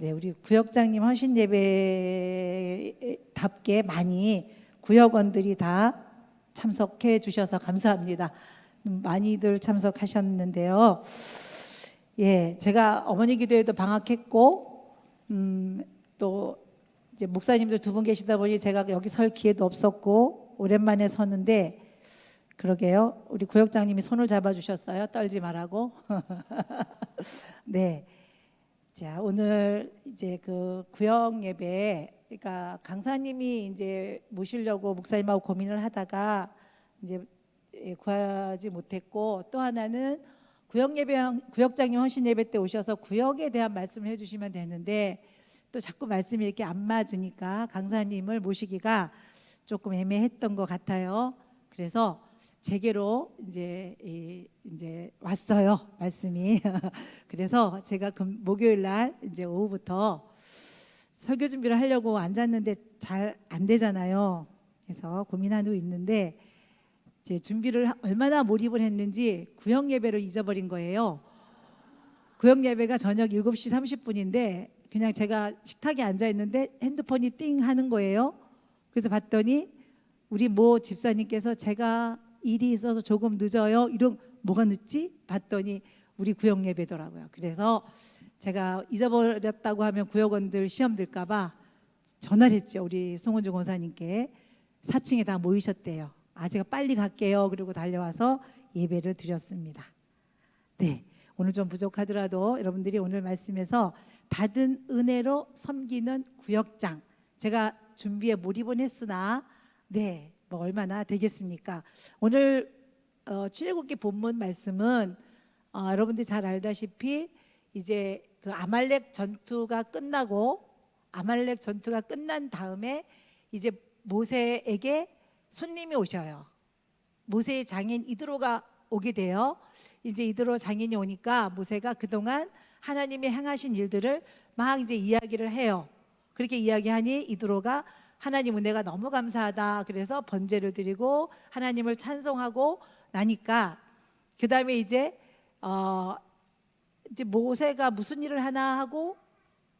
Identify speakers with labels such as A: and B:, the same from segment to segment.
A: 네, 우리 구역장님 헌신 예배답게 많이 구역원들이 다 참석해 주셔서 감사합니다. 많이들 참석하셨는데요. 예, 제가 어머니 기도회도 방학했고, 또 이제 목사님들 두 분 계시다 보니 제가 여기 설 기회도 없었고 오랜만에 섰는데, 그러게요. 우리 구역장님이 손을 잡아주셨어요. 떨지 말라고. 네. 자, 오늘 이제 그 구역 예배, 그러니까 강사님이 이제 모시려고 목사님하고 고민을 하다가 이제 구하지 못했고, 또 하나는 구역 예배, 구역장님 헌신 예배 때 오셔서 구역에 대한 말씀을 해주시면 되는데 또 자꾸 말씀이 이렇게 안 맞으니까 강사님을 모시기가 조금 애매했던 것 같아요. 그래서 제게로 이제 왔어요, 말씀이. 그래서 제가 목요일 날 이제 오후부터 설교 준비를 하려고 앉았는데 잘 안 되잖아요. 그래서 고민하고 있는데 제 준비를 얼마나 몰입을 했는지 구역 예배를 잊어버린 거예요. 구역 예배가 저녁 7시 30분인데 그냥 제가 식탁에 앉아 있는데 핸드폰이 띵 하는 거예요. 그래서 봤더니 우리 모 집사님께서 제가 일이 있어서 조금 늦어요. 이런, 뭐가 늦지? 봤더니 우리 구역 예배더라고요. 그래서 제가 잊어버렸다고 하면 구역원들 시험 들까 봐 전화를 했죠. 우리 송은주 권사님께. 4층에 다 모이셨대요. 아, 제가 빨리 갈게요. 그리고 달려와서 예배를 드렸습니다. 네, 오늘 좀 부족하더라도 여러분들이 오늘 말씀에서 받은 은혜로 섬기는 구역장, 제가 준비에 몰입은 했으나 네, 뭐 얼마나 되겠습니까? 오늘 출애굽기 본문 말씀은 여러분들이 잘 알다시피 이제 그 아말렉 전투가 끝나고, 아말렉 전투가 끝난 다음에 이제 모세에게 손님이 오셔요. 모세의 장인 이드로가 오게 돼요. 이제 이드로 장인이 오니까 모세가 그동안 하나님이 행하신 일들을 막 이제 이야기를 해요. 그렇게 이야기하니 이드로가 하나님 은혜가 너무 감사하다. 그래서 번제를 드리고 하나님을 찬송하고 나니까 그 다음에 이제 모세가 무슨 일을 하나 하고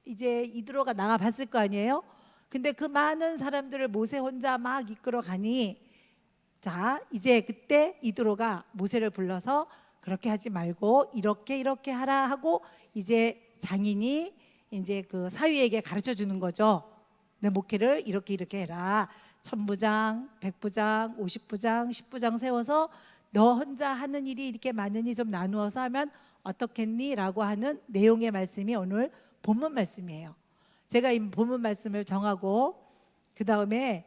A: 이제 이드로가 나가 봤을 거 아니에요. 근데 그 많은 사람들을 모세 혼자 막 이끌어 가니, 자, 이제 그때 이드로가 모세를 불러서 그렇게 하지 말고 이렇게 하라 하고 이제 장인이 이제 그 사위에게 가르쳐 주는 거죠. 내 목회를 이렇게 해라. 1000부장, 100부장, 50부장, 10부장 세워서 너 혼자 하는 일이 이렇게 많으니 좀 나누어서 하면 어떻겠니? 라고 하는 내용의 말씀이 오늘 본문 말씀이에요. 제가 이 본문 말씀을 정하고 그 다음에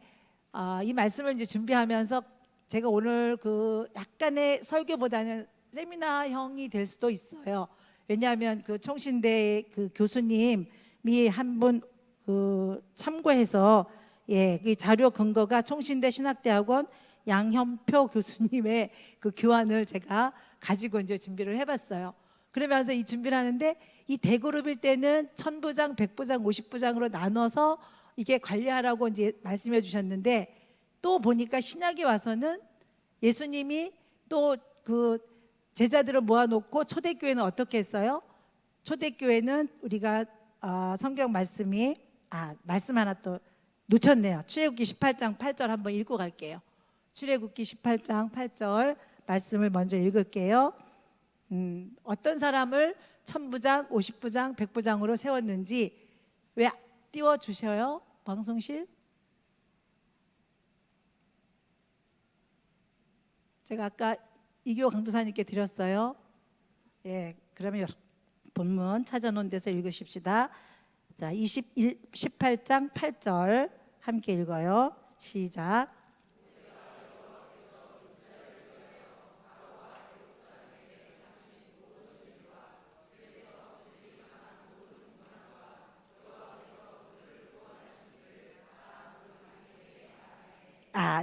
A: 이 말씀을 이제 준비하면서 제가 오늘 그 약간의 설교보다는 세미나형이 될 수도 있어요. 왜냐하면 그 총신대 그 교수님이 한 분 그 참고해서, 예, 그 자료 근거가 총신대 신학대학원 양현표 교수님의 그 교환을 제가 가지고 이제 준비를 해봤어요. 그러면서 이 준비를 하는데 이 대그룹일 때는 1000부장, 100부장, 50부장으로 나눠서 이게 관리하라고 이제 말씀해 주셨는데, 또 보니까 신약에 와서는 예수님이 또 그 제자들을 모아놓고 초대교회는 어떻게 했어요? 초대교회는 우리가 성경 말씀이 말씀 하나 또 놓쳤네요. 출애굽기 18장 8절 한번 읽고 갈게요. 출애굽기 18장 8절 말씀을 먼저 읽을게요. 어떤 사람을 1000부장, 50부장, 100부장으로 세웠는지 왜 띄워주셔요? 방송실? 제가 아까 이교 강도사님께 드렸어요. 예, 그러면 본문 찾아놓은 데서 읽으십시다. 자, 18장 8절 함께 읽어요. 시작.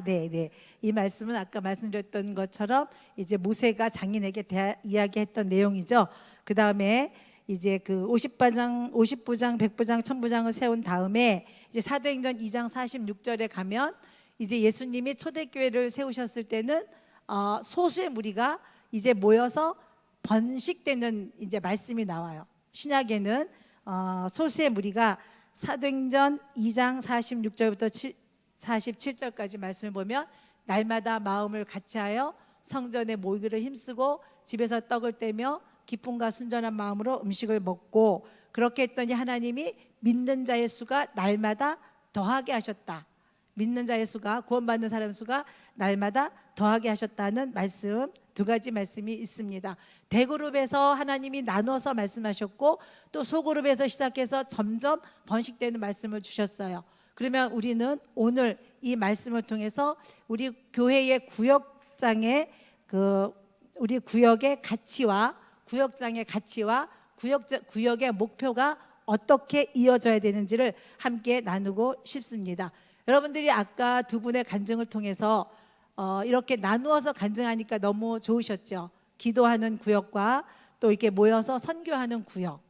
A: 네. 이 말씀은 아까 말씀드렸던 것처럼 이제 모세가 장인에게 이야기했던 내용이죠. 그 다음에 이제 그 50부장, 100부장, 1000부장을 세운 다음에 이제 사도행전 2장 46절에 가면 이제 예수님이 초대교회를 세우셨을 때는 소수의 무리가 이제 모여서 번식되는 이제 말씀이 나와요. 신약에는 소수의 무리가 사도행전 2장 46절부터 47절까지 말씀을 보면 날마다 마음을 같이하여 성전에 모이기를 힘쓰고 집에서 떡을 떼며 기쁨과 순전한 마음으로 음식을 먹고 그렇게 했더니 하나님이 믿는 자의 수가 날마다 더하게 하셨다. 믿는 자의 수가 구원받는 사람 수가 날마다 더하게 하셨다는 말씀 두 가지 말씀이 있습니다. 대그룹에서 하나님이 나눠서 말씀하셨고 또 소그룹에서 시작해서 점점 번식되는 말씀을 주셨어요. 그러면 우리는 오늘 이 말씀을 통해서 우리 교회의 구역장의 우리 구역의 가치와 구역장의 가치와 구역의 목표가 어떻게 이어져야 되는지를 함께 나누고 싶습니다. 여러분들이 아까 두 분의 간증을 통해서 이렇게 나누어서 간증하니까 너무 좋으셨죠. 기도하는 구역과 또 이렇게 모여서 선교하는 구역,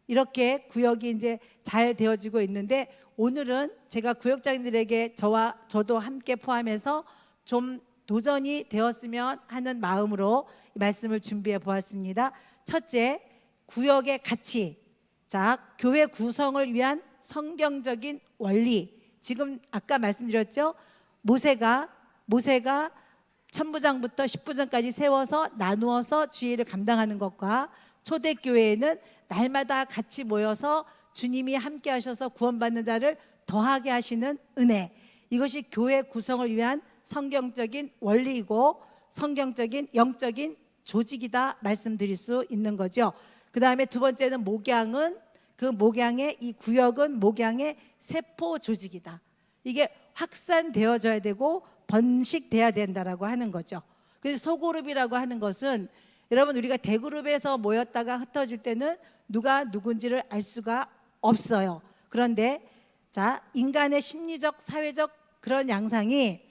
A: 이렇게 구역이 이제 잘 되어지고 있는데 오늘은 제가 구역장님들에게 저도 함께 포함해서 좀 도전이 되었으면 하는 마음으로 이 말씀을 준비해 보았습니다. 첫째, 구역의 가치. 자, 교회 구성을 위한 성경적인 원리. 지금 아까 말씀드렸죠. 모세가 천부장부터 십부장까지 세워서 나누어서 주의를 감당하는 것과 초대교회에는 날마다 같이 모여서 주님이 함께 하셔서 구원받는 자를 더하게 하시는 은혜, 이것이 교회 구성을 위한 성경적인 원리이고 성경적인 영적인 조직이다 말씀드릴 수 있는 거죠. 그 다음에 두 번째는 목양은 그 목양의 이 구역은 목양의 세포 조직이다. 이게 확산되어져야 되고 번식돼야 된다라고 하는 거죠. 그래서 소그룹이라고 하는 것은 여러분 우리가 대그룹에서 모였다가 흩어질 때는 누가 누군지를 알 수가 없어요. 그런데 자, 인간의 심리적 사회적 그런 양상이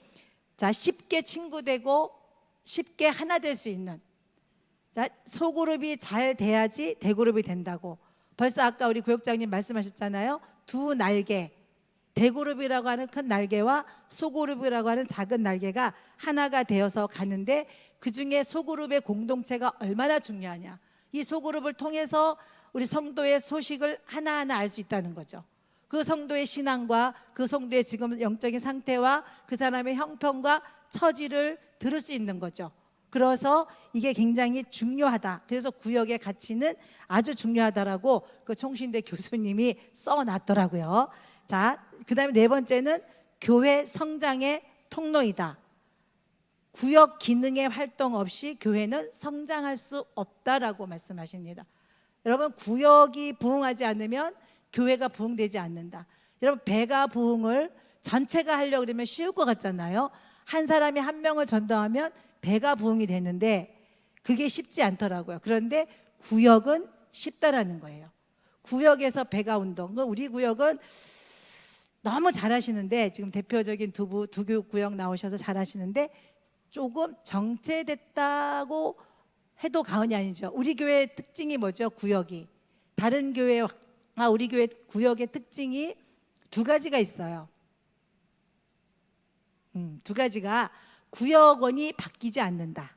A: 자, 쉽게 친구 되고 쉽게 하나 될 수 있는, 자, 소그룹이 잘 돼야지 대그룹이 된다고. 벌써 아까 우리 구역장님 말씀하셨잖아요. 두 날개, 대그룹이라고 하는 큰 날개와 소그룹이라고 하는 작은 날개가 하나가 되어서 가는데 그중에 소그룹의 공동체가 얼마나 중요하냐. 이 소그룹을 통해서 우리 성도의 소식을 하나하나 알 수 있다는 거죠. 그 성도의 신앙과 그 성도의 지금 영적인 상태와 그 사람의 형편과 처지를 들을 수 있는 거죠. 그래서 이게 굉장히 중요하다. 그래서 구역의 가치는 아주 중요하다라고 그 총신대 교수님이 써놨더라고요. 자, 그 다음에 네 번째는 교회 성장의 통로이다. 구역 기능의 활동 없이 교회는 성장할 수 없다라고 말씀하십니다. 여러분, 구역이 부흥하지 않으면 교회가 부흥되지 않는다. 여러분, 배가 부흥을 전체가 하려고 그러면 쉬울 것 같잖아요. 한 사람이 한 명을 전도하면 배가 부흥이 되는데 그게 쉽지 않더라고요. 그런데 구역은 쉽다라는 거예요. 구역에서 배가 운동. 우리 구역은 너무 잘하시는데 지금 대표적인 두 구역 나오셔서 잘하시는데 조금 정체됐다고 해도 과언이 아니죠. 우리 교회의 특징이 뭐죠? 구역이. 다른 교회와 우리 교회 구역의 특징이 두 가지가 있어요. 두 가지가 구역원이 바뀌지 않는다.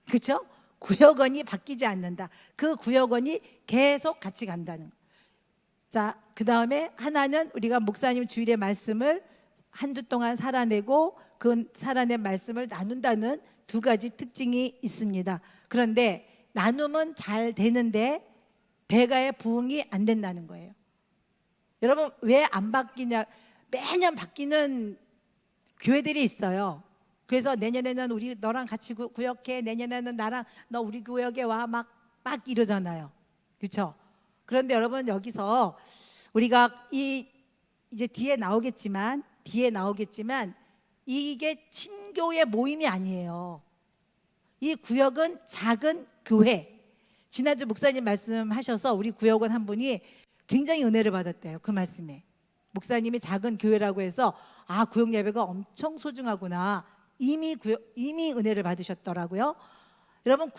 A: 그렇죠? 구역원이 바뀌지 않는다. 그 구역원이 계속 같이 간다는 거. 자, 그 다음에 하나는 우리가 목사님 주일의 말씀을 한 주 동안 살아내고 그 살아낸 말씀을 나눈다는 두 가지 특징이 있습니다. 그런데 나눔은 잘 되는데 배가의 부흥이 안 된다는 거예요. 여러분, 왜 안 바뀌냐? 매년 바뀌는 교회들이 있어요. 그래서 내년에는 우리 너랑 같이 구역해, 내년에는 나랑 너 우리 구역에 와, 막 이러잖아요. 그렇죠? 그런데 여러분, 여기서 우리가 이제 뒤에 나오겠지만 이게 친교의 모임이 아니에요. 이 구역은 작은 교회. 지난주 목사님 말씀하셔서 우리 구역원 한 분이 굉장히 은혜를 받았대요. 그 말씀에 목사님이 작은 교회라고 해서 구역 예배가 엄청 소중하구나. 이미 은혜를 받으셨더라고요. 여러분,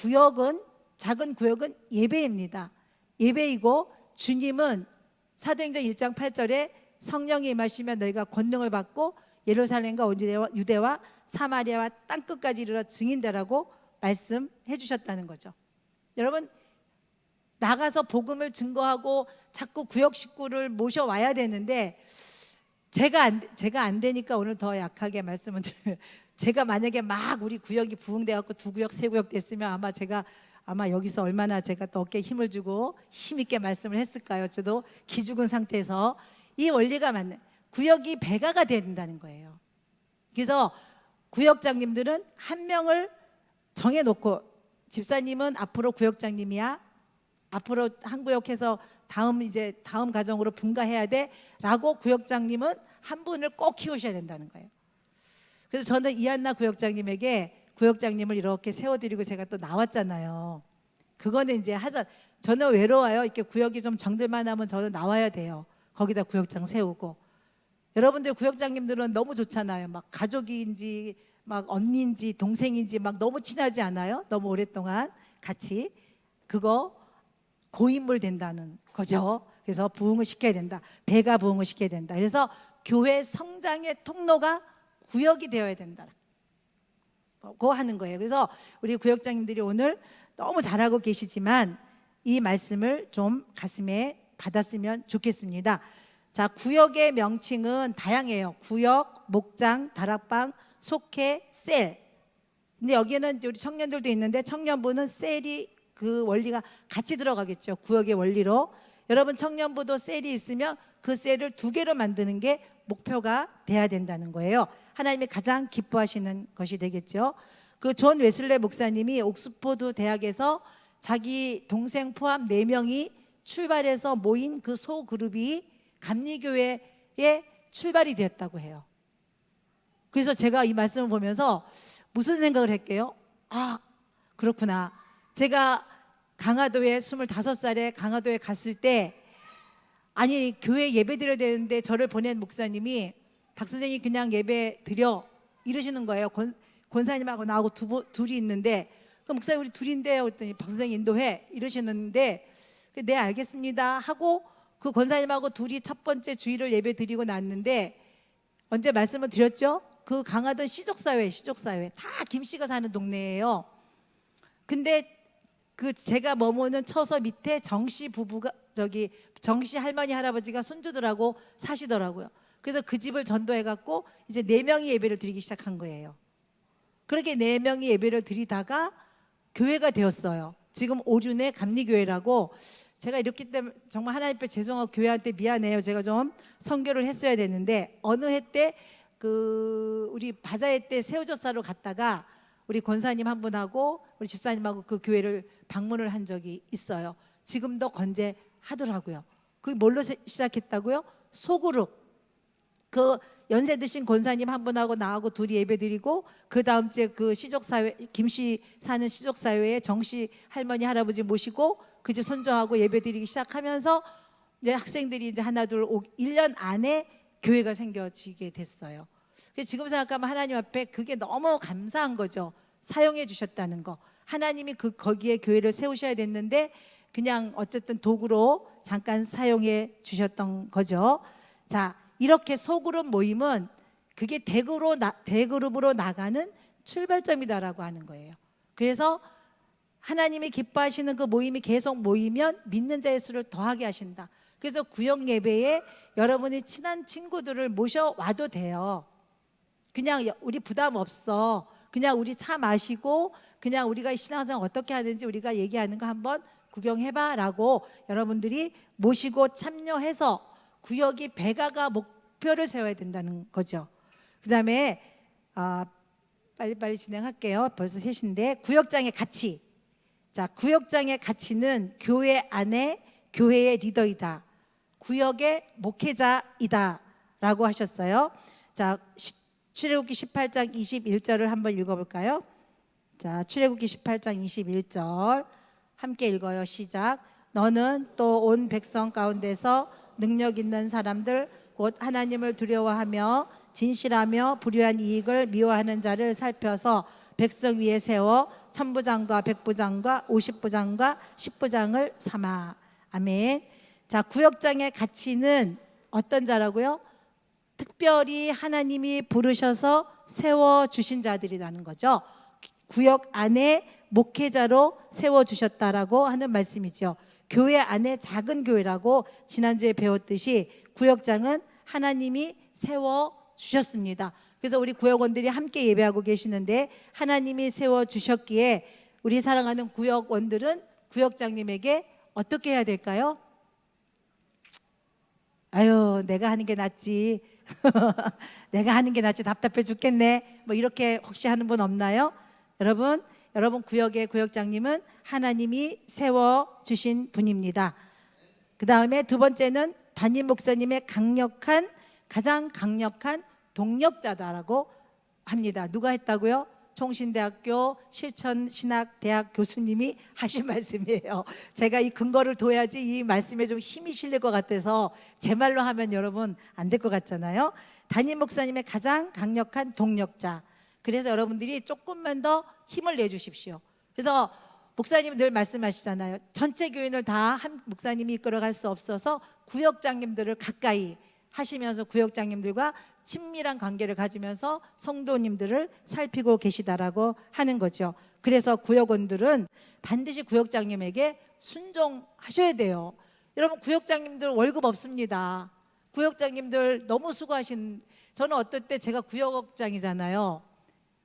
A: 작은 구역은 예배입니다. 예배이고 주님은 사도행전 1장 8절에 성령이 임하시면 너희가 권능을 받고 예루살렘과 온 유대와 사마리아와 땅끝까지 이르러 증인되라고 말씀해 주셨다는 거죠. 여러분, 나가서 복음을 증거하고 자꾸 구역 식구를 모셔와야 되는데 제가 안 되니까 오늘 더 약하게 말씀을 드려요. 제가 만약에 막 우리 구역이 부흥돼 갖고 2구역 3구역 됐으면 아마 여기서 얼마나 제가 또 어깨에 힘을 주고 힘 있게 말씀을 했을까요? 저도 기죽은 상태에서. 이 원리가 맞는, 구역이 배가가 된다는 거예요. 그래서 구역장님들은 한 명을 정해놓고, 집사님은 앞으로 구역장님이야, 앞으로 한 구역해서 다음 가정으로 분가해야 돼라고 구역장님은 한 분을 꼭 키우셔야 된다는 거예요. 그래서 저는 이한나 구역장님에게 구역장님을 이렇게 세워드리고 제가 또 나왔잖아요. 그거는 이제 저는 외로워요. 이렇게 구역이 좀 정들만 하면 저는 나와야 돼요. 거기다 구역장 세우고. 여러분들 구역장님들은 너무 좋잖아요. 막 가족인지 막 언니인지 동생인지 막 너무 친하지 않아요? 너무 오랫동안 같이. 그거 고인물 된다는 거죠. 그래서 부흥을 시켜야 된다. 배가 부흥을 시켜야 된다. 그래서 교회 성장의 통로가 구역이 되어야 된다고 하는 거예요. 그래서 우리 구역장님들이 오늘 너무 잘하고 계시지만 이 말씀을 좀 가슴에 받았으면 좋겠습니다. 자, 구역의 명칭은 다양해요. 구역, 목장, 다락방, 속회, 셀. 근데 여기에는 우리 청년들도 있는데 청년부는 셀이 그 원리가 같이 들어가겠죠. 구역의 원리로. 여러분 청년부도 셀이 있으면 그 셀을 2개로 만드는 게 목표가 돼야 된다는 거예요. 하나님이 가장 기뻐하시는 것이 되겠죠. 그 존 웨슬레 목사님이 옥스포드 대학에서 자기 동생 포함 4명이 출발해서 모인 그 소그룹이 감리교회에 출발이 되었다고 해요. 그래서 제가 이 말씀을 보면서 무슨 생각을 했게요? 아, 그렇구나. 제가 강화도에 25살에 강화도에 갔을 때, 아니 교회 예배 드려야 되는데 저를 보낸 목사님이 박 선생이 그냥 예배 드려 이러시는 거예요. 권사님하고 나하고 둘이 있는데, 그 목사님 우리 둘인데 했더니 박 선생이 인도해 이러시는데, 네 알겠습니다 하고 그 권사님하고 둘이 첫 번째 주일을 예배 드리고 났는데, 언제 말씀을 드렸죠? 그 강화도 시족사회 다 김씨가 사는 동네예요. 근데 그 제가 머무는 처소 밑에 정씨 부부가, 정씨 할머니 할아버지가 손주들하고 사시더라고요. 그래서 그 집을 전도해 갖고 이제 4명이 예배를 드리기 시작한 거예요. 그렇게 4명이 예배를 드리다가 교회가 되었어요. 지금 오륜의 감리교회라고. 제가 이렇기 때문에 정말 하나님 앞에 죄송하고 교회한테 미안해요. 제가 좀 선교를 했어야 되는데, 어느 해 때 그 우리 바자회 때 새우젓사로 갔다가 우리 권사님 한 분하고 우리 집사님하고 그 교회를 방문을 한 적이 있어요. 지금도 건재하더라고요. 그게 뭘로 시작했다고요? 소그룹. 그 연세 드신 권사님 한 분하고 나하고 둘이 예배드리고, 그 다음 주에 그 시족사회, 김씨 사는 시족사회에 정씨 할머니 할아버지 모시고 그 집 손주하고 예배드리기 시작하면서 이제 학생들이 이제 하나 둘 1년 안에 교회가 생겨지게 됐어요. 그래서 지금 생각하면 하나님 앞에 그게 너무 감사한 거죠. 사용해 주셨다는 거. 하나님이 거기에 교회를 세우셔야 됐는데 그냥 어쨌든 도구로 잠깐 사용해 주셨던 거죠. 자, 이렇게 소그룹 모임은 그게 대그룹으로 나가는 출발점이다라고 하는 거예요. 그래서 하나님이 기뻐하시는 그 모임이 계속 모이면 믿는 자의 수를 더하게 하신다. 그래서 구역 예배에 여러분이 친한 친구들을 모셔와도 돼요. 그냥 우리 부담 없어. 그냥 우리 차 마시고 그냥 우리가 신앙생활 어떻게 하는지 우리가 얘기하는 거 한번 구경해봐라고 여러분들이 모시고 참여해서 구역이 배가가 목표를 세워야 된다는 거죠. 그 다음에 빨리빨리 진행할게요. 벌써 3시인데, 구역장의 가치. 자, 구역장의 가치는 교회 안에 교회의 리더이다, 구역의 목회자이다 라고 하셨어요. 자, 출애굽기 18장 21절을 한번 읽어볼까요? 자, 출애굽기 18장 21절 함께 읽어요. 시작. 너는 또 온 백성 가운데서 능력 있는 사람들 곧 하나님을 두려워하며 진실하며 불의한 이익을 미워하는 자를 살펴서 백성 위에 세워 천부장과 백부장과 50부장과 10부장을 삼아. 아멘. 자, 구역장의 가치는 어떤 자라고요? 특별히 하나님이 부르셔서 세워주신 자들이라는 거죠. 구역 안에 목회자로 세워주셨다라고 하는 말씀이죠. 교회 안에 작은 교회라고 지난주에 배웠듯이 구역장은 하나님이 세워주셨습니다. 그래서 우리 구역원들이 함께 예배하고 계시는데 하나님이 세워주셨기에 우리 사랑하는 구역원들은 구역장님에게 어떻게 해야 될까요? 아유, 내가 하는 게 낫지. 내가 하는 게 낫지. 답답해 죽겠네. 뭐 이렇게 혹시 하는 분 없나요? 여러분 구역의 구역장님은 하나님이 세워주신 분입니다. 그 다음에 두 번째는 담임 목사님의 가장 강력한 동력자다라고 합니다. 누가 했다고요? 총신대학교 실천신학대학 교수님이 하신 말씀이에요. 제가 이 근거를 둬야지 이 말씀에 좀 힘이 실릴 것 같아서 제 말로 하면 여러분 안 될 것 같잖아요. 담임 목사님의 가장 강력한 동력자. 그래서 여러분들이 조금만 더 힘을 내주십시오. 그래서 목사님이 늘 말씀하시잖아요. 전체 교인을 다 한 목사님이 이끌어갈 수 없어서 구역장님들을 가까이 하시면서 구역장님들과 친밀한 관계를 가지면서 성도님들을 살피고 계시다라고 하는 거죠. 그래서 구역원들은 반드시 구역장님에게 순종하셔야 돼요. 여러분 구역장님들 월급 없습니다. 구역장님들 너무 수고하신. 저는 어떨 때 제가 구역장이잖아요.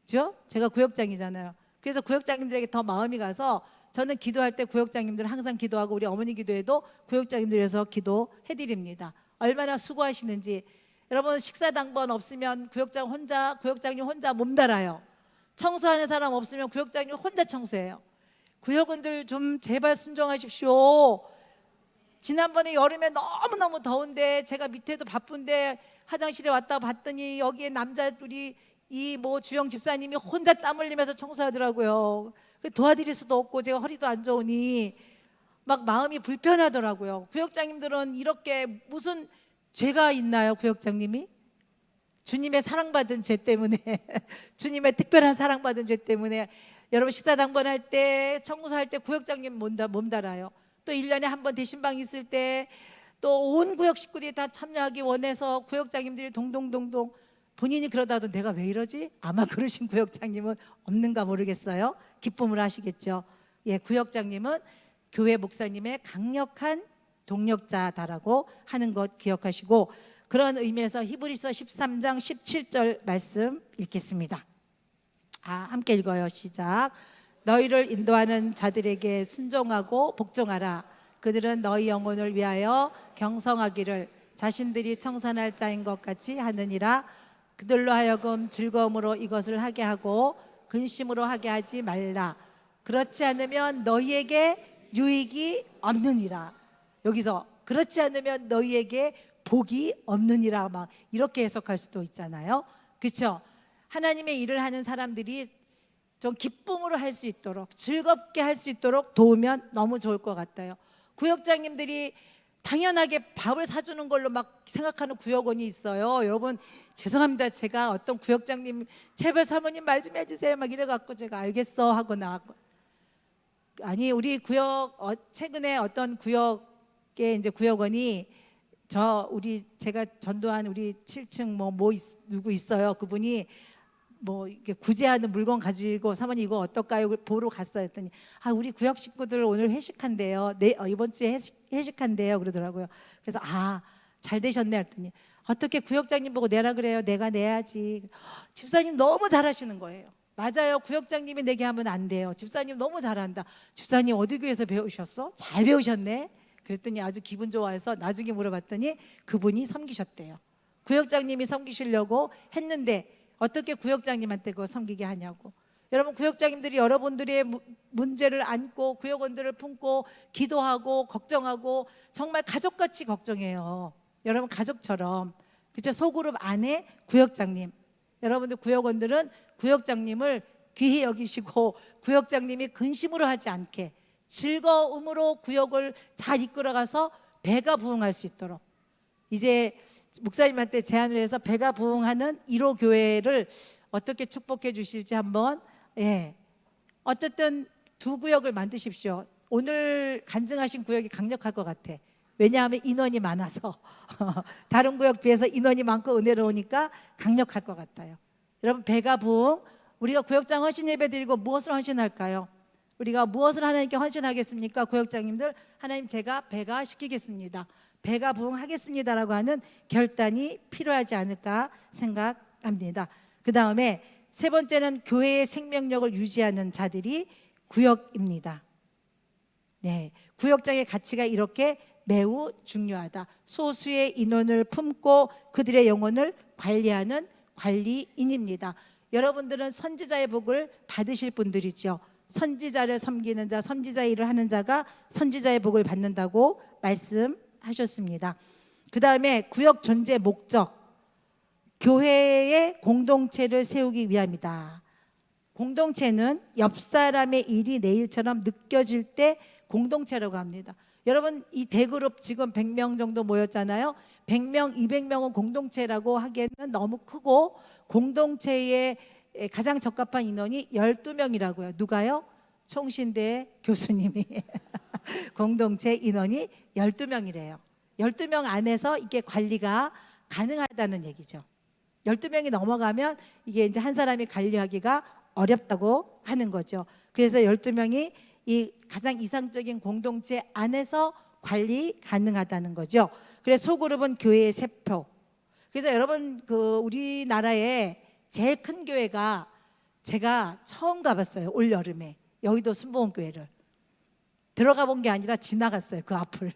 A: 그렇죠? 제가 구역장이잖아요. 그래서 구역장님들에게 더 마음이 가서 저는 기도할 때 구역장님들 항상 기도하고 우리 어머니 기도에도 구역장님들 위해서 기도해드립니다. 얼마나 수고하시는지. 여러분 식사 당번 없으면 구역장님 혼자 몸달아요. 청소하는 사람 없으면 구역장님 혼자 청소해요. 구역원들 좀 제발 순종하십시오. 지난번에 여름에 너무너무 더운데 제가 밑에도 바쁜데 화장실에 왔다 봤더니 여기에 남자 우리 이 주영 집사님이 혼자 땀 흘리면서 청소하더라고요. 도와드릴 수도 없고 제가 허리도 안 좋으니 막 마음이 불편하더라고요. 구역장님들은 이렇게 무슨 죄가 있나요? 구역장님이 주님의 사랑받은 죄 때문에 주님의 특별한 사랑받은 죄 때문에 여러분 식사 당번할 때 청소할 때 구역장님 몸달아요. 또 1년에 한 번 대신방 있을 때 또 온 구역 식구들이 다 참여하기 원해서 구역장님들이 동동동동 본인이 그러다 하도 내가 왜 이러지? 아마 그러신 구역장님은 없는가 모르겠어요. 기쁨을 하시겠죠. 예, 구역장님은 교회 목사님의 강력한 동력자다라고 하는 것 기억하시고, 그런 의미에서 히브리서 13장 17절 말씀 읽겠습니다. 함께 읽어요. 시작. 너희를 인도하는 자들에게 순종하고 복종하라. 그들은 너희 영혼을 위하여 경성하기를 자신들이 청산할 자인 것 같이 하느니라. 그들로 하여금 즐거움으로 이것을 하게 하고 근심으로 하게 하지 말라. 그렇지 않으면 너희에게 유익이 없느니라. 여기서 그렇지 않으면 너희에게 복이 없느니라 막 이렇게 해석할 수도 있잖아요. 그렇죠? 하나님의 일을 하는 사람들이 좀 기쁨으로 할 수 있도록 즐겁게 할 수 있도록 도우면 너무 좋을 것 같아요. 구역장님들이 당연하게 밥을 사주는 걸로 막 생각하는 구역원이 있어요. 여러분 죄송합니다. 제가 어떤 구역장님 제발 사모님 말 좀 해주세요 막 이래갖고 제가 알겠어 하고 나왔고, 아니 우리 구역 최근에 어떤 구역에 이제 구역원이 제가 전도한 우리 7층 누구 있어요. 그분이 이렇게 구제하는 물건 가지고 사모님 이거 어떨까요? 보러 갔어요. 했더니 우리 구역 식구들 오늘 회식한대요. 이번 주에 회식한대요. 그러더라고요. 그래서 잘 되셨네 했더니 어떻게 구역장님 보고 내라 그래요? 내가 내야지. 집사님 너무 잘하시는 거예요. 맞아요. 구역장님이 내게 하면 안 돼요. 집사님 너무 잘한다. 집사님 어디 교회에서 배우셨어? 잘 배우셨네. 그랬더니 아주 기분 좋아해서 나중에 물어봤더니 그분이 섬기셨대요. 구역장님이 섬기시려고 했는데 어떻게 구역장님한테 그거 섬기게 하냐고. 여러분 구역장님들이 여러분들의 문제를 안고 구역원들을 품고 기도하고 걱정하고 정말 가족같이 걱정해요. 여러분 가족처럼. 그렇죠? 소그룹 안에 구역장님. 여러분들 구역원들은 구역장님을 귀히 여기시고 구역장님이 근심으로 하지 않게 즐거움으로 구역을 잘 이끌어가서 배가 부흥할 수 있도록 이제 목사님한테 제안을 해서 배가 부흥하는 1호 교회를 어떻게 축복해 주실지 한번 어쨌든 두 구역을 만드십시오. 오늘 간증하신 구역이 강력할 것 같아. 왜냐하면 인원이 많아서 다른 구역 비해서 인원이 많고 은혜로우니까 강력할 것 같아요. 여러분 배가 부흥, 우리가 구역장 헌신 예배 드리고 무엇을 헌신할까요? 우리가 무엇을 하나님께 헌신하겠습니까? 구역장님들, 하나님 제가 배가 시키겠습니다, 배가 부응하겠습니다라고 하는 결단이 필요하지 않을까 생각합니다. 그 다음에 세 번째는 교회의 생명력을 유지하는 자들이 구역입니다. 네, 구역장의 가치가 이렇게 매우 중요하다. 소수의 인원을 품고 그들의 영혼을 관리하는 관리인입니다. 여러분들은 선지자의 복을 받으실 분들이죠. 선지자를 섬기는 자, 선지자의 일을 하는 자가 선지자의 복을 받는다고 말씀하셨습니다. 그 다음에 구역 존재 목적, 교회의 공동체를 세우기 위함이다. 공동체는 옆 사람의 일이 내 일처럼 느껴질 때 공동체라고 합니다. 여러분, 이 대그룹 지금 100명 정도 모였잖아요. 100명, 200명은 공동체라고 하기에는 너무 크고, 공동체의 가장 적합한 인원이 12명이라고요. 누가요? 총신대 교수님이 공동체 인원이 12명이래요. 12명 안에서 이게 관리가 가능하다는 얘기죠. 12명이 넘어가면 이게 이제 한 사람이 관리하기가 어렵다고 하는 거죠. 그래서 12명이 이 가장 이상적인 공동체 안에서 관리 가능하다는 거죠. 그래서 소그룹은 교회의 세포. 그래서 여러분, 그 우리나라에 제일 큰 교회가, 제가 처음 가봤어요. 올 여름에 여의도 순복음교회를 들어가 본 게 아니라 지나갔어요, 그 앞을.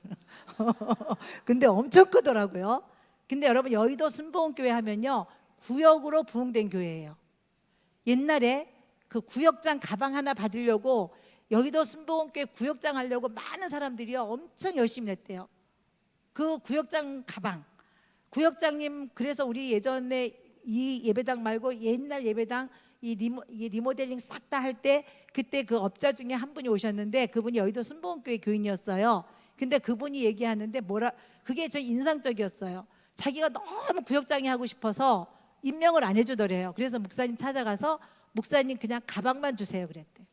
A: 근데 엄청 크더라고요. 근데 여러분, 여의도 순복음교회 하면요, 구역으로 부흥된 교회예요. 옛날에 그 구역장 가방 하나 받으려고 여의도 순복음교회 구역장 하려고 많은 사람들이요 엄청 열심히 했대요. 그 구역장 가방, 구역장님, 그래서 우리 예전에 이 예배당 말고 옛날 예배당 이 리모델링 싹 다 할 때, 그때 그 업자 중에 한 분이 오셨는데, 그분이 여의도 순복음교회 교인이었어요. 근데 그분이 얘기하는데 그게 저 인상적이었어요. 자기가 너무 구역장이 하고 싶어서 임명을 안 해주더래요. 그래서 목사님 찾아가서, 목사님 그냥 가방만 주세요 그랬대.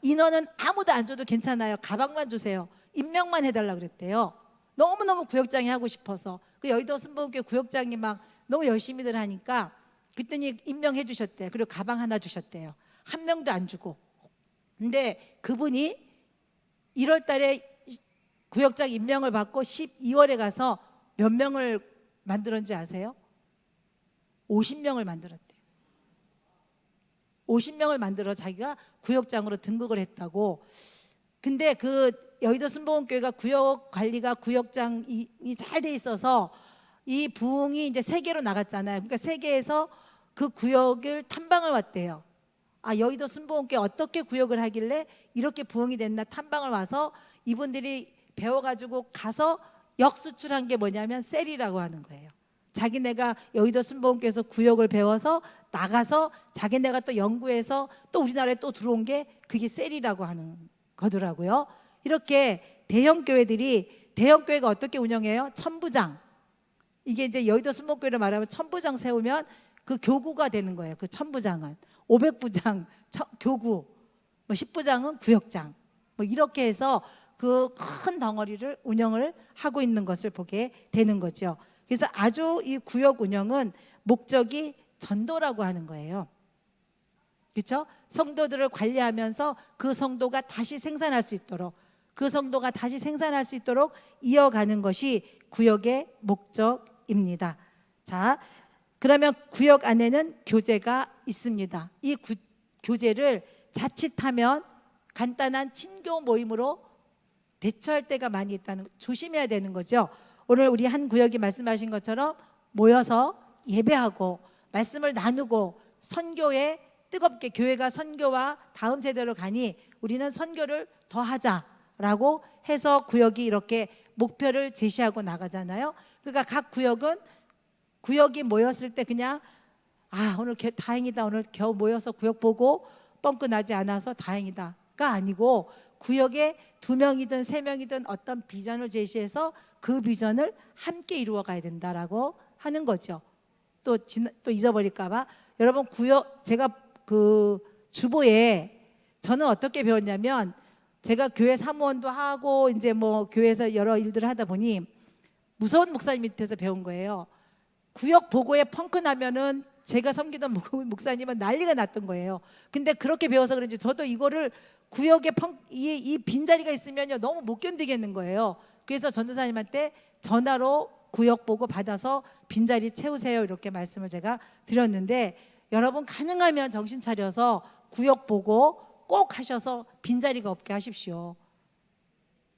A: 인원은 아무도 안 줘도 괜찮아요, 가방만 주세요, 임명만 해달라 그랬대요. 너무너무 구역장이 하고 싶어서. 그 여의도 순복음교회 구역장이 막 너무 열심히들 하니까 그랬더니 임명해 주셨대요. 그리고 가방 하나 주셨대요. 한 명도 안 주고. 근데 그분이 1월 달에 구역장 임명을 받고 12월에 가서 몇 명을 만들었는지 아세요? 50명을 만들었대요. 50명을 만들어 자기가 구역장으로 등극을 했다고. 근데 그 여의도 순복음교회가 구역 관리가, 구역장이 잘 돼 있어서 이 부흥이 이제 세계로 나갔잖아요. 그러니까 세계에서 그 구역을 탐방을 왔대요. 아, 여의도 순복음교회 어떻게 구역을 하길래 이렇게 부흥이 됐나 탐방을 와서 이분들이 배워가지고 가서 역수출한 게 뭐냐면 셀이라고 하는 거예요. 자기네가 여의도 순복음교회에서 구역을 배워서 나가서 자기네가 또 연구해서 또 우리나라에 또 들어온 게 그게 셀이라고 하는 거더라고요. 이렇게 대형 교회가 어떻게 운영해요? 천부장. 이게 이제 여의도 순복음교회를 말하면 천부장 세우면 그 교구가 되는 거예요. 그 천부장은 500부장 교구, 뭐 10부장은 구역장, 뭐 이렇게 해서 그 큰 덩어리를 운영을 하고 있는 것을 보게 되는 거죠. 그래서 아주 이 구역 운영은 목적이 전도라고 하는 거예요. 그렇죠? 성도들을 관리하면서 그 성도가 다시 생산할 수 있도록, 이어가는 것이 구역의 목적입니다. 자, 그러면 구역 안에는 교제가 있습니다. 이 교제를 자칫하면 간단한 친교 모임으로 대처할 때가 많이 있다는 거, 조심해야 되는 거죠. 오늘 우리 한 구역이 말씀하신 것처럼 모여서 예배하고 말씀을 나누고 선교에 뜨겁게, 교회가 선교와 다음 세대로 가니 우리는 선교를 더 하자라고 해서 구역이 이렇게 목표를 제시하고 나가잖아요. 그러니까 각 구역이 모였을 때 그냥 오늘 다행이다, 오늘 겨우 모여서 구역 보고 뻥끗 나지 않아서 다행이다가 아니고, 구역에 2명이든 3명이든 어떤 비전을 제시해서 그 비전을 함께 이루어 가야 된다라고 하는 거죠. 또 잊어버릴까 봐. 여러분, 제가 그 주보에 저는 어떻게 배웠냐면, 제가 교회 사무원도 하고 이제 뭐 교회에서 여러 일들을 하다 보니 무서운 목사님 밑에서 배운 거예요. 구역 보고에 펑크 나면은 제가 섬기던 목사님은 난리가 났던 거예요. 근데 그렇게 배워서 그런지 저도 이거를 구역에 이 빈자리가 있으면요 너무 못 견디겠는 거예요. 그래서 전도사님한테 전화로 구역 보고 받아서 빈자리 채우세요 이렇게 말씀을 제가 드렸는데, 여러분 가능하면 정신 차려서 구역 보고 꼭 하셔서 빈자리가 없게 하십시오.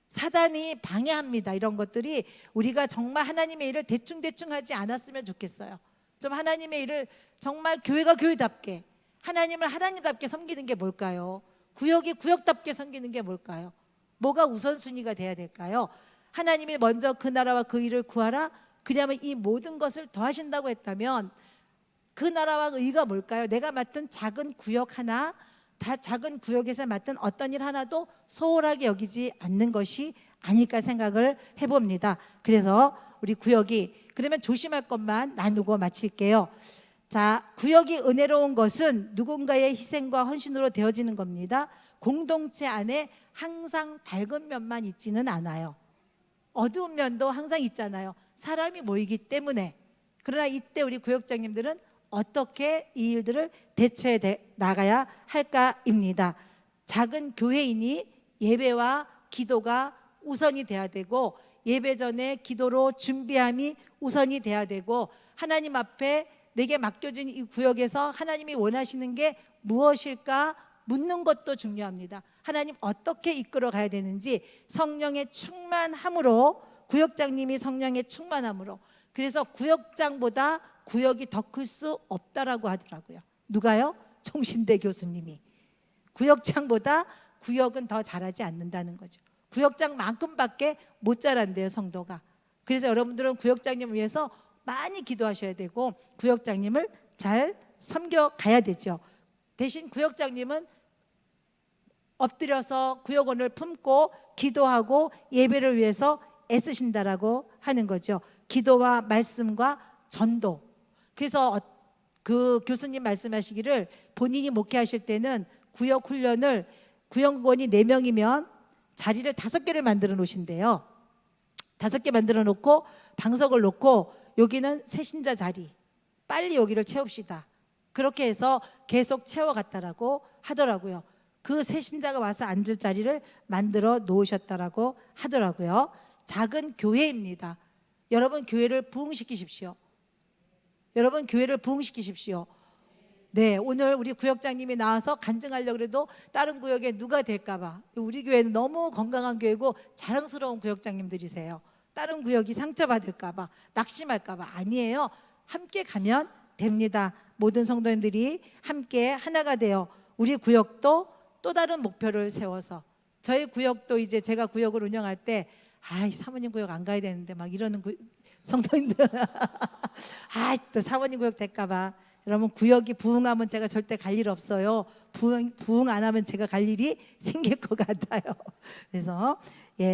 A: 사단이 방해합니다. 이런 것들이 우리가 정말 하나님의 일을 대충대충 하지 않았으면 좋겠어요. 좀 하나님의 일을 정말 교회가 교회답게, 하나님을 하나님답게 섬기는 게 뭘까요? 구역이 구역답게 섬기는 게 뭘까요? 뭐가 우선순위가 돼야 될까요? 하나님이 먼저 그 나라와 그 일을 구하라, 그러면 이 모든 것을 더하신다고 했다면 그 나라와 의가 뭘까요? 내가 맡은 작은 구역 하나, 다 작은 구역에서 맡은 어떤 일 하나도 소홀하게 여기지 않는 것이 아닐까 생각을 해봅니다. 그래서 우리 구역이, 그러면 조심할 것만 나누고 마칠게요. 자, 구역이 은혜로운 것은 누군가의 희생과 헌신으로 되어지는 겁니다. 공동체 안에 항상 밝은 면만 있지는 않아요. 어두운 면도 항상 있잖아요. 사람이 모이기 때문에. 그러나 이때 우리 구역장님들은 어떻게 이 일들을 대처해 나가야 할까입니다. 작은 교회이니 예배와 기도가 우선이 돼야 되고, 예배 전에 기도로 준비함이 우선이 돼야 되고, 하나님 앞에 내게 맡겨진 이 구역에서 하나님이 원하시는 게 무엇일까 묻는 것도 중요합니다. 하나님 어떻게 이끌어 가야 되는지 성령의 충만함으로, 구역장님이 성령의 충만함으로. 그래서 구역장보다 구역이 더 클 수 없다라고 하더라고요. 누가요? 총신대 교수님이. 구역장보다 구역은 더 잘하지 않는다는 거죠. 구역장만큼밖에 못 자란대요, 성도가. 그래서 여러분들은 구역장님을 위해서 많이 기도하셔야 되고 구역장님을 잘 섬겨 가야 되죠. 대신 구역장님은 엎드려서 구역원을 품고 기도하고 예배를 위해서 애쓰신다라고 하는 거죠. 기도와 말씀과 전도. 그래서 그 교수님 말씀하시기를 본인이 목회하실 때는 구역 훈련을, 구역원이 4명이면 자리를 5개를 만들어 놓으신대요. 5개 만들어 놓고 방석을 놓고 여기는 새신자 자리, 빨리 여기를 채웁시다. 그렇게 해서 계속 채워갔다라고 하더라고요. 그 새신자가 와서 앉을 자리를 만들어 놓으셨다라고 하더라고요. 작은 교회입니다. 여러분 교회를 부흥시키십시오. 여러분 교회를 부흥시키십시오. 네, 오늘 우리 구역장님이 나와서 간증하려고 해도 다른 구역에 누가 될까봐. 우리 교회는 너무 건강한 교회고 자랑스러운 구역장님들이세요. 다른 구역이 상처받을까봐, 낙심할까봐. 아니에요. 함께 가면 됩니다. 모든 성도님들이 함께 하나가 되어 우리 구역도 또 다른 목표를 세워서, 저희 구역도 이제 제가 구역을 운영할 때 사모님 구역 안 가야 되는데 막 이러는 성도님들 또 사모님 구역 될까봐. 여러분 구역이 부흥하면 제가 절대 갈 일 없어요. 부흥 안 하면 제가 갈 일이 생길 것 같아요. 그래서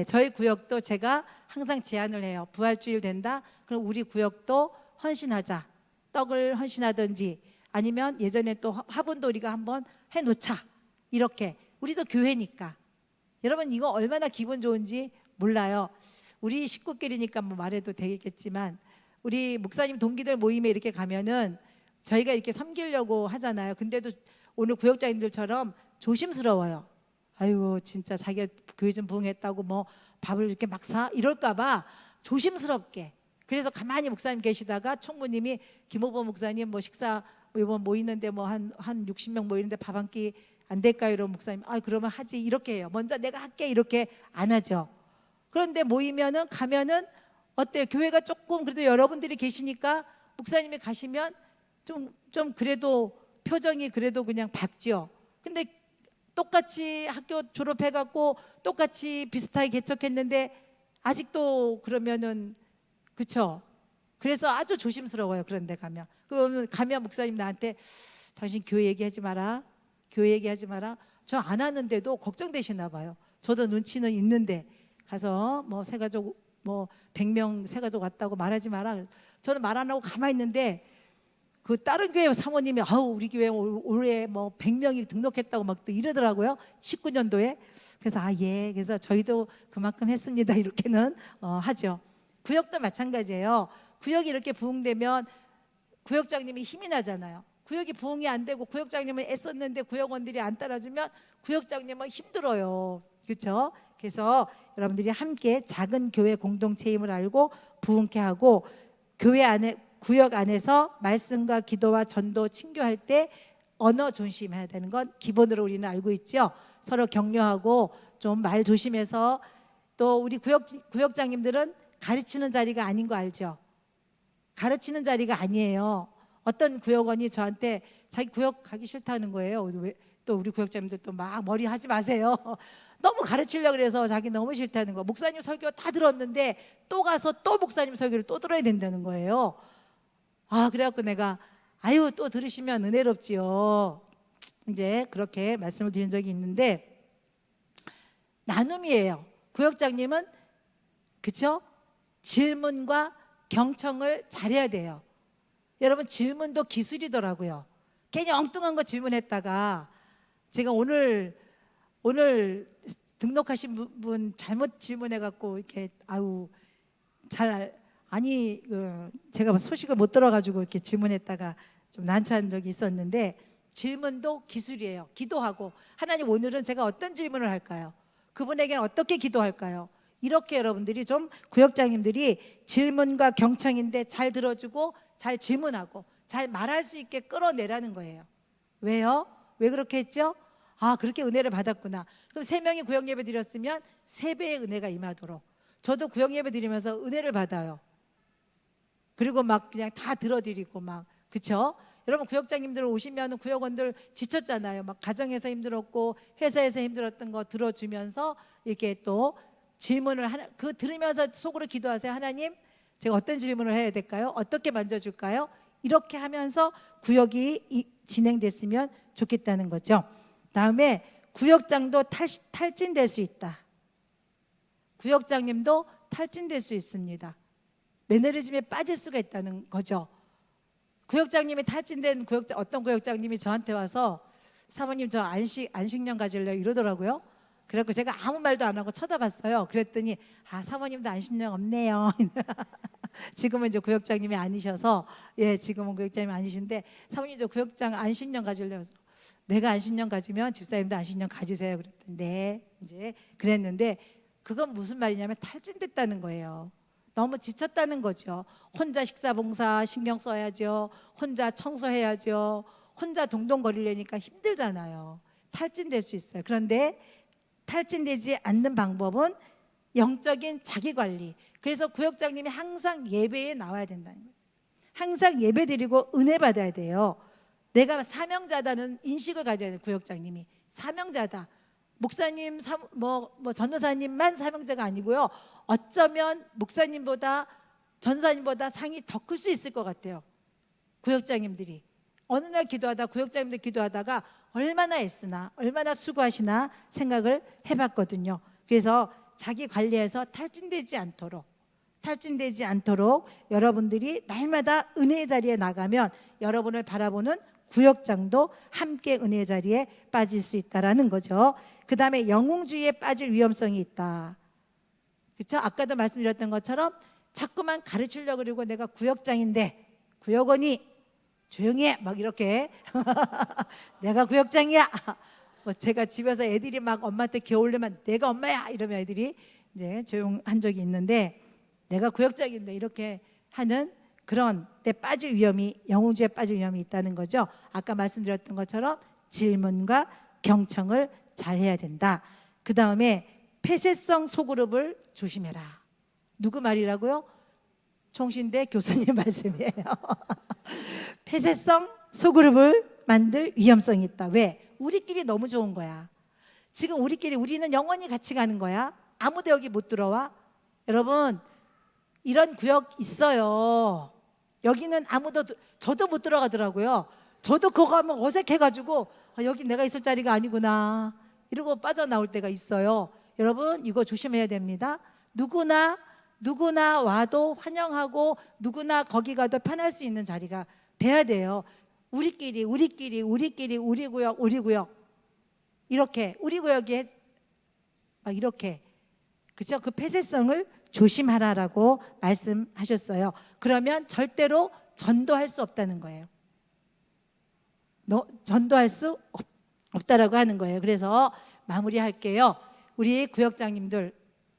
A: 저희 구역도 제가 항상 제안을 해요. 부활주일 된다? 그럼 우리 구역도 헌신하자. 떡을 헌신하든지 아니면 예전에 또 화분도 우리가 한번 해놓자. 이렇게 우리도 교회니까. 여러분 이거 얼마나 기분 좋은지 몰라요. 우리 식구끼리니까 뭐 말해도 되겠지만 우리 목사님 동기들 모임에 이렇게 가면은 저희가 이렇게 섬기려고 하잖아요. 근데도 오늘 구역장님들처럼 조심스러워요. 아이고 진짜 자기가 교회 좀 부흥했다고 뭐 밥을 이렇게 막 사? 이럴까봐 조심스럽게. 그래서 가만히 목사님 계시다가 총무님이 김호보 목사님 뭐 식사 이번 모이는데 뭐 한 60명 모이는데 밥 한 끼 안 될까요? 이러면 목사님 그러면 하지 이렇게 해요. 먼저 내가 할게 이렇게 안 하죠. 그런데 모이면은 가면은 어때요? 교회가 조금 그래도 여러분들이 계시니까 목사님이 가시면 좀 그래도 표정이 그래도 그냥 밝지요. 근데 똑같이 학교 졸업해갖고 똑같이 비슷하게 개척했는데 아직도 그러면은 그쵸? 그래서 아주 조심스러워요. 그런데 그러면 가면 목사님 나한테 당신 교회 얘기하지 마라. 교회 얘기하지 마라. 저 안 하는데도 걱정되시나 봐요. 저도 눈치는 있는데 가서 뭐 새가족 뭐 100명 새가족 왔다고 말하지 마라. 저는 말 안 하고 가만히 있는데 그 다른 교회 사모님이 우리 교회 올해 뭐 100명이 등록했다고 막 또 이러더라고요. 19년도에. 그래서 그래서 저희도 그만큼 했습니다. 이렇게는 하죠. 구역도 마찬가지예요. 구역이 이렇게 부흥되면 구역장님이 힘이 나잖아요. 구역이 부응이 안 되고 구역장님은 애썼는데 구역원들이 안 따라주면 구역장님은 힘들어요. 그렇죠? 그래서 여러분들이 함께 작은 교회 공동체임을 알고 부흥케 하고, 교회 안에, 구역 안에서 말씀과 기도와 전도, 친교할 때 언어 조심해야 되는 건 기본으로 우리는 알고 있죠. 서로 격려하고 좀 말 조심해서, 또 우리 구역장님들은 가르치는 자리가 아닌 거 알죠? 가르치는 자리가 아니에요. 어떤 구역원이 저한테 자기 구역 가기 싫다는 거예요. 왜, 또 우리 구역장님들 또 막 머리 하지 마세요. 너무 가르치려고 그래서 자기 너무 싫다는 거. 목사님 설교 다 들었는데 또 가서 또 목사님 설교를 또 들어야 된다는 거예요. 아, 그래갖고 내가 아유, 또 들으시면 은혜롭지요. 이제 그렇게 말씀을 드린 적이 있는데, 나눔이에요. 구역장님은, 그쵸? 질문과 경청을 잘해야 돼요. 여러분, 질문도 기술이더라고요. 괜히 엉뚱한 거 질문했다가, 제가 오늘 등록하신 분 잘못 질문해갖고 이렇게 아유 아니 제가 소식을 못 들어가지고 이렇게 질문했다가 좀 난처한 적이 있었는데, 질문도 기술이에요. 기도하고, 하나님 오늘은 제가 어떤 질문을 할까요? 그분에게 어떻게 기도할까요? 이렇게 여러분들이 좀, 구역장님들이 질문과 경청인데 잘 들어주고 잘 질문하고 잘 말할 수 있게 끌어내라는 거예요. 왜요? 왜 그렇게 했죠? 아, 그렇게 은혜를 받았구나. 그럼 3명이 구역 예배 드렸으면 3배의 은혜가 임하도록. 저도 구역 예배 드리면서 은혜를 받아요. 그리고 막 그냥 다 들어드리고 막, 그쵸? 여러분, 구역장님들 오시면 구역원들 지쳤잖아요. 막 가정에서 힘들었고 회사에서 힘들었던 거 들어주면서 이렇게 또 질문을 들으면서 속으로 기도하세요. 하나님, 제가 어떤 질문을 해야 될까요? 어떻게 만져줄까요? 이렇게 하면서 구역이 진행됐으면 좋겠다는 거죠. 다음에 구역장도 탈진될 수 있다. 구역장님도 탈진될 수 있습니다. 매너리즘에 빠질 수가 있다는 거죠. 구역장님이 탈진된 어떤 구역장님이 저한테 와서 사모님 저 안식년 가질래요 이러더라고요. 그래서 제가 아무 말도 안 하고 쳐다봤어요. 그랬더니 아, 사모님도 안식년 없네요. 지금은 이제 구역장님이 아니셔서, 예, 지금은 구역장님이 아니신데, 사모님 저 구역장 안식년 가질래요. 내가 안식년 가지면 집사님도 안식년 가지세요. 그랬더니 네, 이제 그랬는데, 그건 무슨 말이냐면 탈진됐다는 거예요. 너무 지쳤다는 거죠. 혼자 식사봉사 신경 써야죠. 혼자 청소해야죠. 혼자 동동거리려니까 힘들잖아요. 탈진될 수 있어요. 그런데 탈진되지 않는 방법은 영적인 자기관리. 그래서 구역장님이 항상 예배에 나와야 된다는 거예요. 항상 예배 드리고 은혜 받아야 돼요. 내가 사명자다는 인식을 가져야 돼요. 구역장님이 사명자다. 목사님, 전도사님만 사명자가 아니고요. 어쩌면 목사님보다 전도사님보다 상이 더 클 수 있을 것 같아요. 구역장님들이 어느 날 기도하다, 구역장님들 기도하다가 얼마나 애쓰나, 얼마나 수고하시나 생각을 해봤거든요. 그래서 자기 관리해서 탈진되지 않도록 여러분들이 날마다 은혜의 자리에 나가면 여러분을 바라보는 구역장도 함께 은혜의 자리에 빠질 수 있다라는 거죠. 그 다음에 영웅주의에 빠질 위험성이 있다. 그렇죠? 아까도 말씀드렸던 것처럼 자꾸만 가르치려고 그러고, 내가 구역장인데 구역원이 조용히 해 막 이렇게 내가 구역장이야. 제가 집에서 애들이 막 엄마한테 겨울려면 내가 엄마야 이러면 애들이 이제 조용한 적이 있는데, 내가 구역장인데 이렇게 하는 그런 때 빠질 위험이, 영웅주의에 빠질 위험이 있다는 거죠. 아까 말씀드렸던 것처럼 질문과 경청을 잘 해야 된다. 그 다음에 폐쇄성 소그룹을 조심해라. 누구 말이라고요? 총신대 교수님 말씀이에요. 폐쇄성 소그룹을 만들 위험성이 있다. 왜? 우리끼리 너무 좋은 거야. 지금 우리는 영원히 같이 가는 거야. 아무도 여기 못 들어와. 여러분, 이런 구역 있어요. 여기는 저도 못 들어가더라고요. 저도 그거 하면 어색해가지고 여기 내가 있을 자리가 아니구나 이러고 빠져나올 때가 있어요. 여러분, 이거 조심해야 됩니다. 누구나 와도 환영하고 누구나 거기 가도 편할 수 있는 자리가 돼야 돼요. 우리 구역 이렇게 우리 구역에 막 이렇게, 그죠? 그 폐쇄성을 조심하라라고 말씀하셨어요. 그러면 절대로 전도할 수 없다는 거예요. 전도할 수 없다라고 하는 거예요. 그래서 마무리할게요. 우리 구역장님들,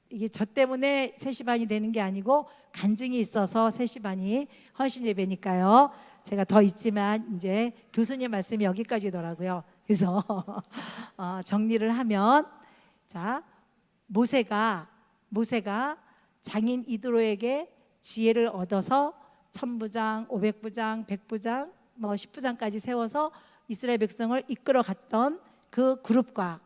A: 이게 저 때문에 3시 반이 되는 게 아니고 간증이 있어서 3시 반이 헌신 예배니까요. 제가 더 있지만 이제 교수님 말씀이 여기까지더라고요. 그래서 정리를 하면, 자, 모세가 장인 이드로에게 지혜를 얻어서 1000부장, 500부장, 100부장, 10부장까지 세워서 이스라엘 백성을 이끌어 갔던 그 그룹과,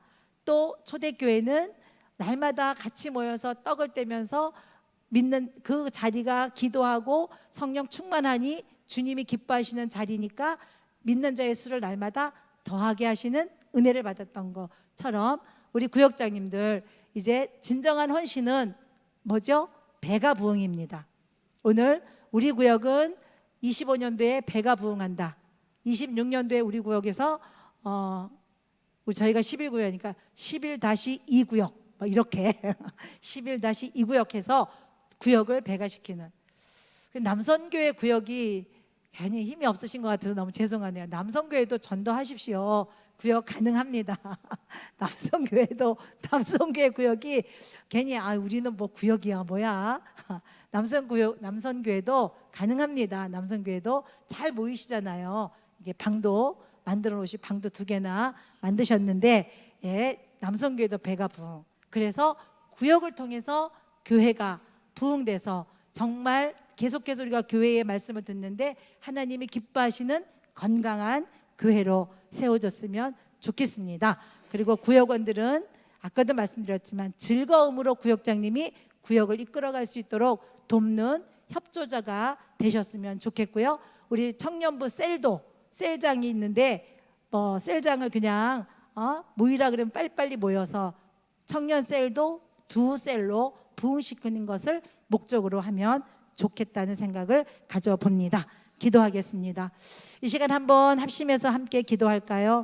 A: 또 초대교회는 날마다 같이 모여서 떡을 떼면서 믿는 그 자리가 기도하고 성령 충만하니 주님이 기뻐하시는 자리니까 믿는 자의 수를 날마다 더하게 하시는 은혜를 받았던 것처럼, 우리 구역장님들 이제 진정한 헌신은 뭐죠? 배가 부흥입니다. 오늘 우리 구역은 25년도에 배가 부흥한다. 26년도에 우리 구역에서 저희가 11구역이니까 11-2구역 이렇게 11-2구역해서 구역을 배가시키는, 남선교회 구역이 괜히 힘이 없으신 것 같아서 너무 죄송하네요. 남선교회도 전도하십시오. 구역 가능합니다. 남선교회 구역이 괜히 우리는 뭐 구역이야 뭐야. 남선교회도 가능합니다. 남선교회도 잘 모이시잖아요. 이게 방도 만들어 놓으시, 방도 2개나 만드셨는데, 남선교회도 배가 부흥. 그래서 구역을 통해서 교회가 부흥돼서 정말 계속해서 우리가 교회의 말씀을 듣는데 하나님이 기뻐하시는 건강한 교회로 세워졌으면 좋겠습니다. 그리고 구역원들은 아까도 말씀드렸지만 즐거움으로 구역장님이 구역을 이끌어갈 수 있도록 돕는 협조자가 되셨으면 좋겠고요. 우리 청년부 셀장이 있는데 셀장을 그냥 모이라 그러면 빨리빨리 모여서 청년 셀도 2셀로 부흥시키는 것을 목적으로 하면 좋겠다는 생각을 가져봅니다. 기도하겠습니다. 이 시간 한번 합심해서 함께 기도할까요?